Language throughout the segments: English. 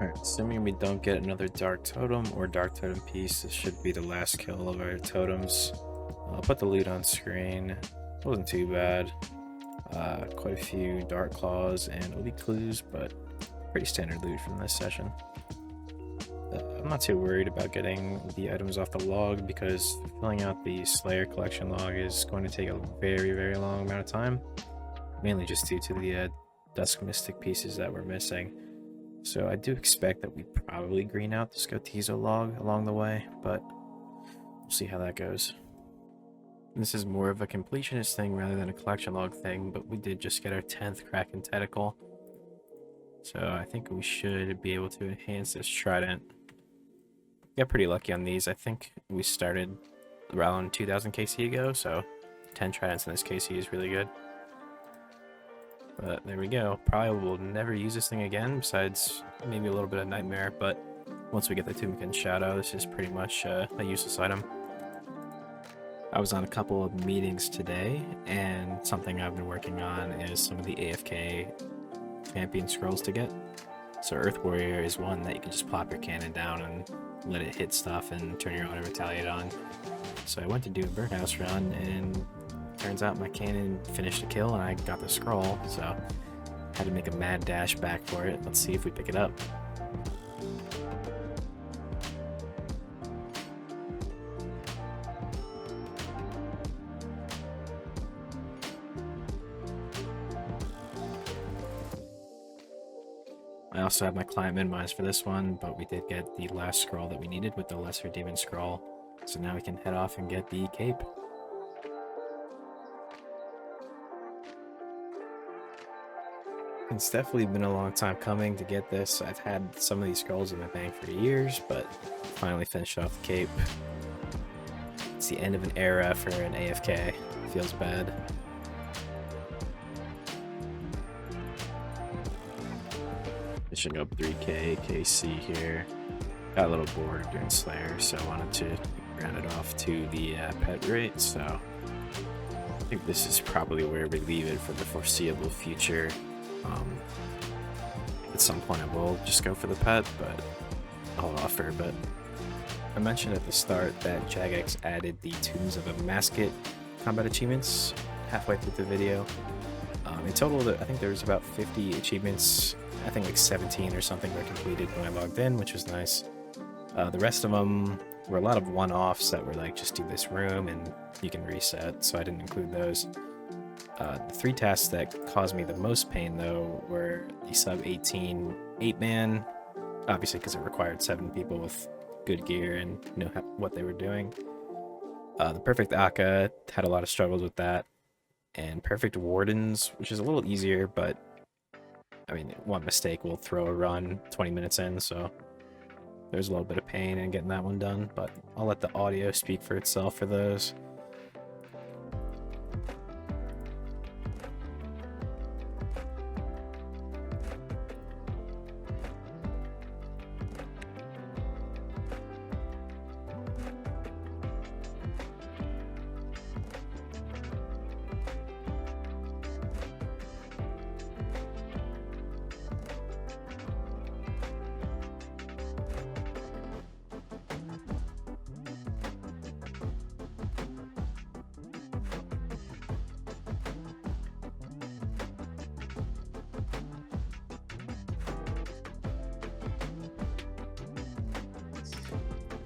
Alright, assuming we don't get another dark totem or dark totem piece, this should be the last kill of our totems. I'll put the loot on screen. It wasn't too bad. Quite a few dark claws and elite clues, but pretty standard loot from this session. I'm not too worried about getting the items off the log because filling out the Slayer collection log is going to take a very, very long amount of time. Mainly just due to the Dusk Mystic pieces that we're missing. So I do expect that we probably green out the Skotizo log along the way, but we'll see how that goes. This is more of a completionist thing rather than a collection log thing, but we did just get our 10th Kraken Tentacle. So I think we should be able to enhance this Trident. Got pretty lucky on these. I think we started around 2000 KC ago, so 10 Tridents in this KC is really good. But there we go. Probably will never use this thing again, besides maybe a little bit of Nightmare, but once we get the Tombkin Shadow, this is pretty much a useless item. I was on a couple of meetings today, and something I've been working on is some of the AFK champion scrolls to get. So Earth Warrior is one that you can just plop your cannon down and let it hit stuff and turn your auto retaliate on. So I went to do a birdhouse run, and turns out my cannon finished the kill and I got the scroll, so I had to make a mad dash back for it. Let's see if we pick it up. I also have my client minimized for this one, but we did get the last scroll that we needed with the Lesser Demon Scroll, so now we can head off and get the cape. It's definitely been a long time coming to get this. I've had some of these scrolls in my bank for years, but finally finished off the cape. It's the end of an era for an AFK. Feels bad. Finishing up 3k KC here. Got a little bored doing Slayer, so I wanted to round it off to the pet rate, so I think this is probably where we leave it for the foreseeable future. At some point I will just go for the pet, but I'll hold off for a bit. I mentioned at the start that Jagex added the Tombs of a Masket combat achievements halfway through the video. In total, I think there was about 50 achievements. I think like 17 or something were completed when I logged in, which was nice. The rest of them were a lot of one-offs that were like, just do this room and you can reset, so I didn't include those. The 3 tasks that caused me the most pain, though, were the sub-18 8-man, obviously because it required 7 people with good gear and know what they were doing. The Perfect Akka had a lot of struggles with that, and Perfect Wardens, which is a little easier, but I mean, one mistake will throw a run 20 minutes in, so there's a little bit of pain in getting that one done, but I'll let the audio speak for itself for those.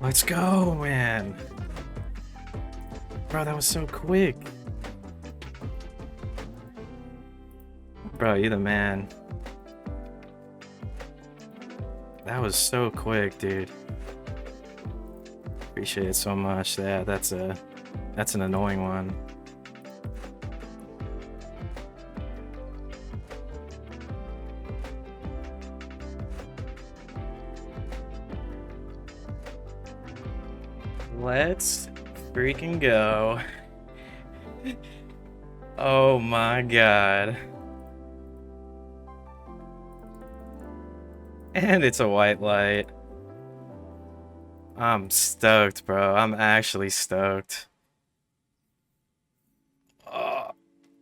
Let's go, man. Bro, that was so quick. Bro, you're the man. That was so quick, dude. Appreciate it so much. Yeah, that's an annoying one. Let's freaking go. Oh my god. And it's a white light. I'm stoked, bro. I'm actually stoked. Oh,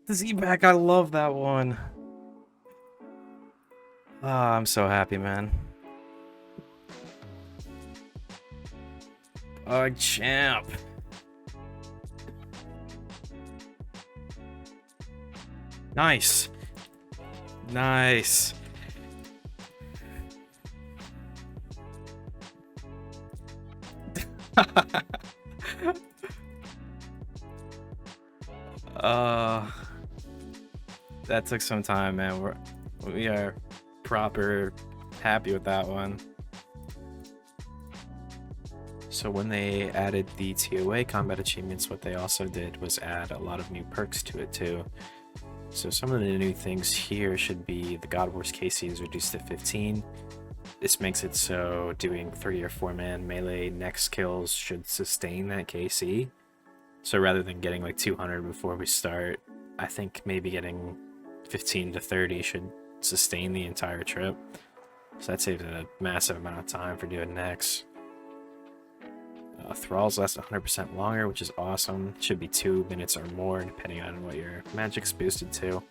the Z-Back, I love that one. Oh, I'm so happy, man. Oh, champ. Nice. Nice. That took some time, man. We are proper happy with that one. So when they added the TOA combat achievements, what they also did was add a lot of new perks to it too. So some of the new things here should be the God Wars KC is reduced to 15. This makes it so doing 3 or 4 man melee next kills should sustain that KC. So rather than getting like 200 before we start, I think maybe getting 15 to 30 should sustain the entire trip. So that saves a massive amount of time for doing next. Thralls last 100% longer, which is awesome. Should be 2 minutes or more, depending on what your magic's boosted to.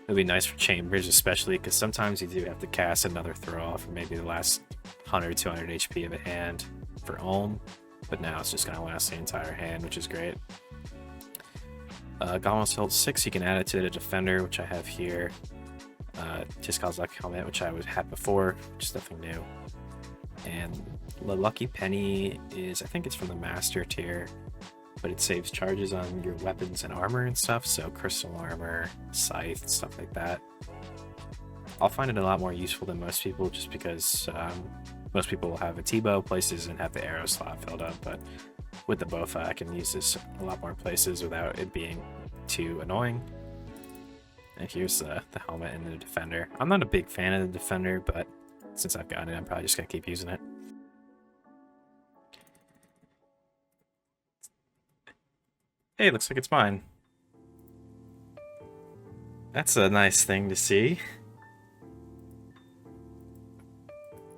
It'll be nice for chambers, especially because sometimes you do have to cast another Thrall for maybe the last 100, 200 HP of a hand for Ulm, but now it's just going to last the entire hand, which is great. Golem's Hilt 6, you can add it to the Defender, which I have here. Just Cause Luck Helmet, which I had before, which is nothing new. And the Lucky Penny is, I think it's from the Master tier, but it saves charges on your weapons and armor and stuff, so Crystal Armor, Scythe, stuff like that. I'll find it a lot more useful than most people, just because most people will have a T-bow places and have the arrow slot filled up, but with the Bofa I can use this a lot more places without it being too annoying. And here's the helmet and the Defender. I'm not a big fan of the Defender, but since I've got it, I'm probably just gonna keep using it. Hey, looks like it's mine. That's a nice thing to see.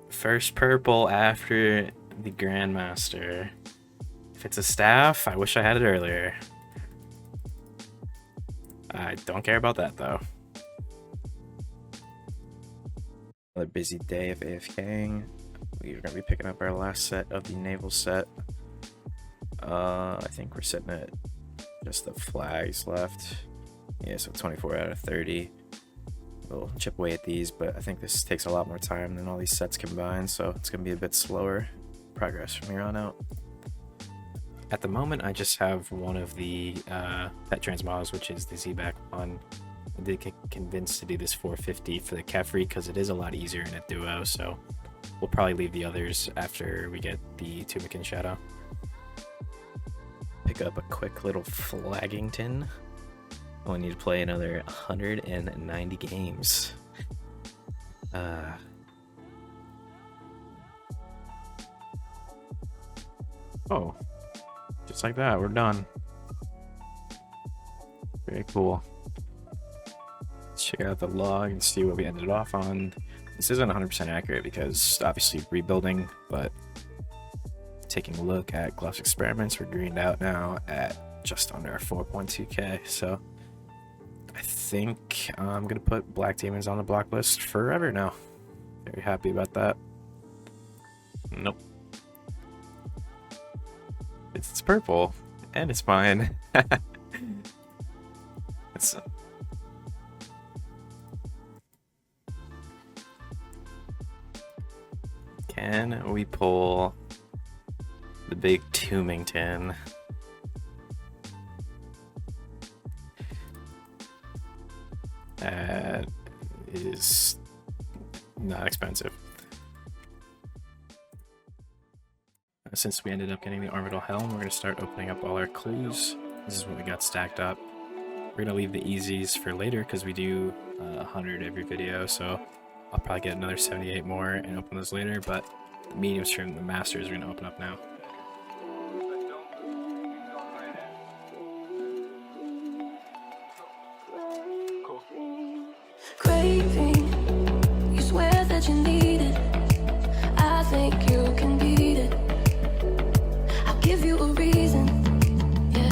First purple after the Grandmaster. If it's a staff, I wish I had it earlier. I don't care about that though. Another busy day of AFKing. We're gonna be picking up our last set of the naval set. I think we're sitting at just the flags left. Yeah, so 24 out of 30. We'll chip away at these, but I think this takes a lot more time than all these sets combined, so it's gonna be a bit slower progress from here on out. At the moment, I just have one of the pet transmodels, which is the Z-Back one. I did get convinced to do this 450 for the Kefri because it is a lot easier in a duo, so we'll probably leave the others after we get the Tumikin Shadow. Pick up a quick little Flaggington. Only need to play another 190 games. Oh, just like that, we're done. Very cool. Let's check out the log and see what we ended off on. This isn't 100% accurate because obviously rebuilding, but taking a look at Gloves Experiments, we're greened out now at just under 4.2k, so I think I'm gonna put Black Demons on the block list forever now. Very happy about that. Nope. It's purple, and it's mine. It's can we pull the big Toomington? That is not expensive. Since we ended up getting the Armadyl helm, we're going to start opening up all our clues. This is what we got stacked up. We're going to leave the easies for later because we do 100 every video, so I'll probably get another 78 more and open those later, but the mediums from the masters are going to open up now. Craving, you swear that you need it. I think you can beat it. I'll give you a reason. Yeah,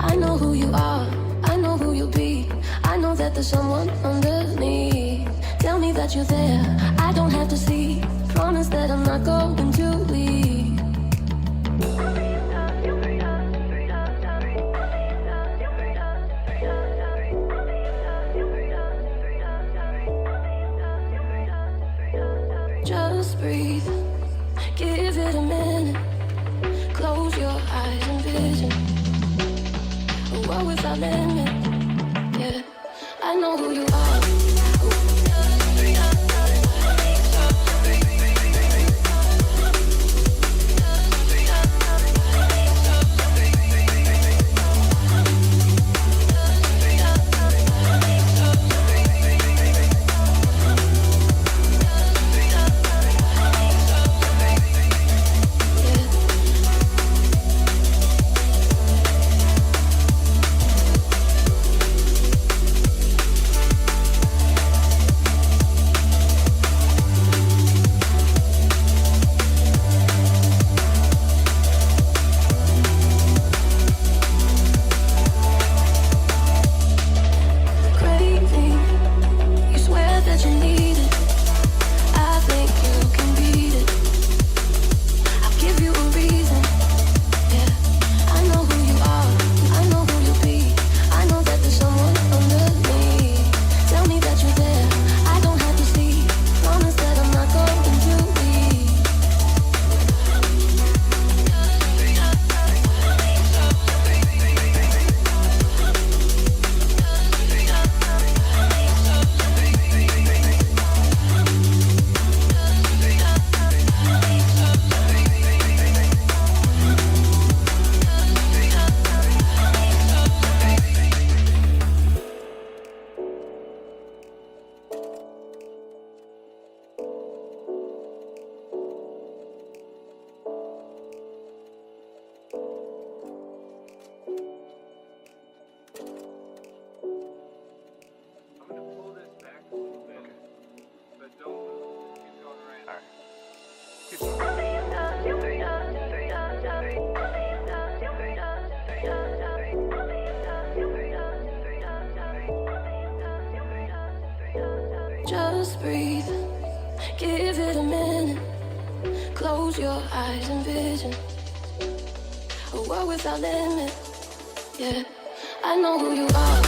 I know who you are. I know who you'll be. I know that there's someone underneath. Tell me that you're there. I don't have to see. Promise that I'm not going to leave. Just breathe, give it a minute. Close your eyes and vision a world without limit. Yeah, I know who you are. Just breathe, give it a minute. Close your eyes and vision a world without limit. Yeah, I know who you are.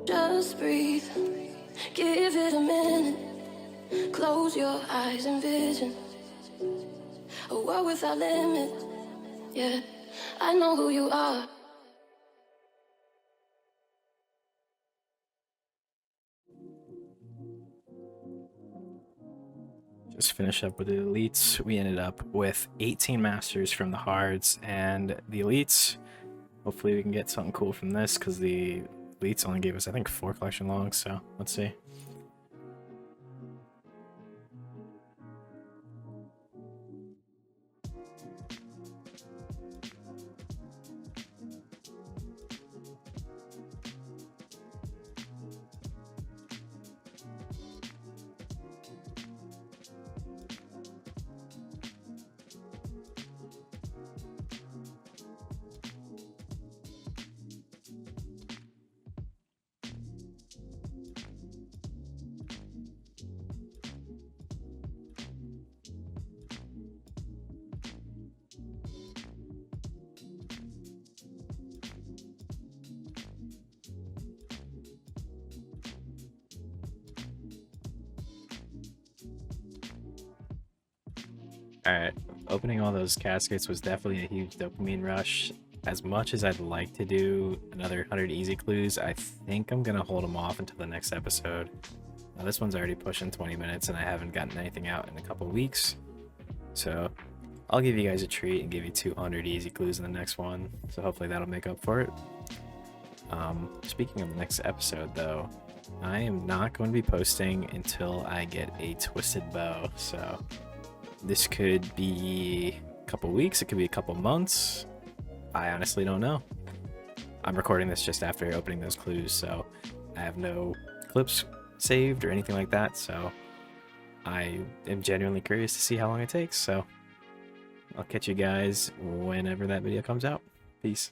Just breathe, give it a minute. Close your eyes and vision a world without limit. Yeah, I know who you are. Just finished up with the elites. We ended up with 18 masters from the hards and the elites. Hopefully we can get something cool from this, because the elites only gave us, I think, 4 collection logs, so let's see. Alright, opening all those caskets was definitely a huge dopamine rush. As much as I'd like to do another 100 easy clues, I think I'm gonna hold them off until the next episode. Now, this one's already pushing 20 minutes and I haven't gotten anything out in a couple weeks. So I'll give you guys a treat and give you 200 easy clues in the next one. So hopefully that'll make up for it. Speaking of the next episode though, I am not going to be posting until I get a twisted bow. So this could be a couple weeks, it could be a couple months. I honestly don't know. I'm recording this just after opening those clues, so I have no clips saved or anything like that, so I am genuinely curious to see how long it takes. So I'll catch you guys whenever that video comes out. Peace.